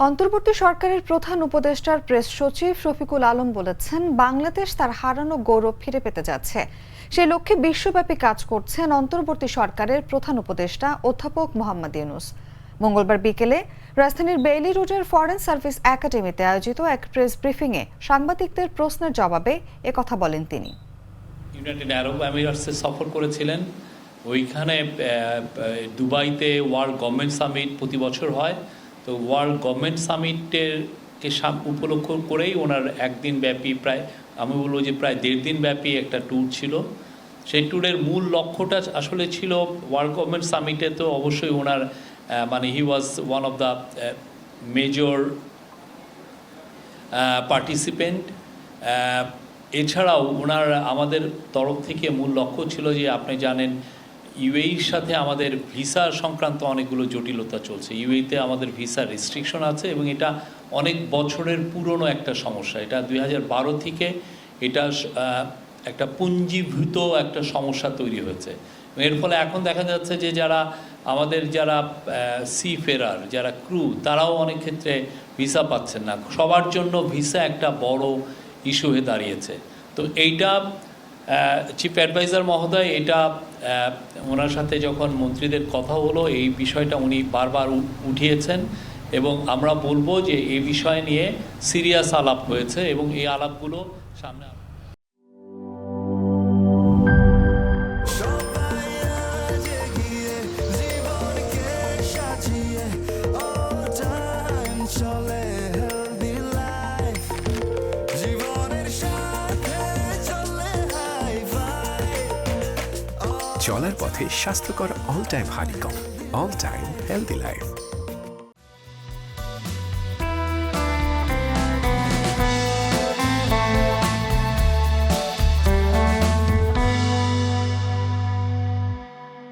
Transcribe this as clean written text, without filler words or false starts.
অন্তর্বর্তী সরকারের প্রধান উপদেষ্টার প্রেস সচিব শফিকুল আলম বলেছেন, বাংলাদেশ তার হারানো গৌরব ফিরে পেতে যাচ্ছে। সেই লক্ষ্যে বিশ্বব্যাপী কাজ করছেন অন্তর্বর্তী সরকারের প্রধান উপদেষ্টা অধ্যাপক মোহাম্মদ ইউনূস। মঙ্গলবার বিকেলে রাজধানীর বেইলি রোডের ফরেন সার্ভিস একাডেমিতে আয়োজিত এক প্রেস ব্রিফিংয়ে সাংবাদিকদের প্রশ্নের জবাবে একথা বলেন তিনি। ইউনাইটেড আরব আমিরাটসে সফর করেছিলেন। ওইখানে দুবাইতে ওয়ার্ল্ড গভর্নমেন্ট সামিট প্রতি বছর হয়। তো ওয়ার্ল্ড গভর্নমেন্ট সামিটকে উপলক্ষ করেই ওনার একদিন ব্যাপী আমি বলবো যে প্রায় 1.5 দিন ব্যাপী একটা ট্যুর ছিল। সেই ট্যুরের মূল লক্ষ্যটা আসলে ছিল ওয়ার্ল্ড গভর্নমেন্ট সামিটে তো অবশ্যই ওনার he was one of the major participant. এছাড়াও ওনার আমাদের তরফ থেকে মূল লক্ষ্য ছিল যে আপনি জানেন ইউএইর সাথে আমাদের ভিসা সংক্রান্ত অনেকগুলো জটিলতা চলছে। ইউএইতে আমাদের ভিসা রেস্ট্রিকশন আছে এবং এটা অনেক বছরের পুরনো একটা সমস্যা। এটা 2012 থেকে এটা একটা পুঞ্জীভূত একটা সমস্যা তৈরি হয়েছে। এর ফলে এখন দেখা যাচ্ছে যে যারা সি ফেরার যারা ক্রু, তারাও অনেক ক্ষেত্রে ভিসা পাচ্ছেন না। সবার জন্য ভিসা একটা বড় ইস্যু হয়ে দাঁড়িয়েছে। তো এইটা চিফ অ্যাডভাইজার মহোদয় এটা ওনার সাথে যখন মন্ত্রীদের কথা হলো, এই বিষয়টা উনি বারবার উঠিয়েছেন এবং আমরা বলবো যে এই বিষয় নিয়ে সিরিয়াস আলাপ হয়েছে এবং এই আলাপগুলো সামনে চলার পথে স্বাস্থ্যকর all time honeycomb, all time healthy life.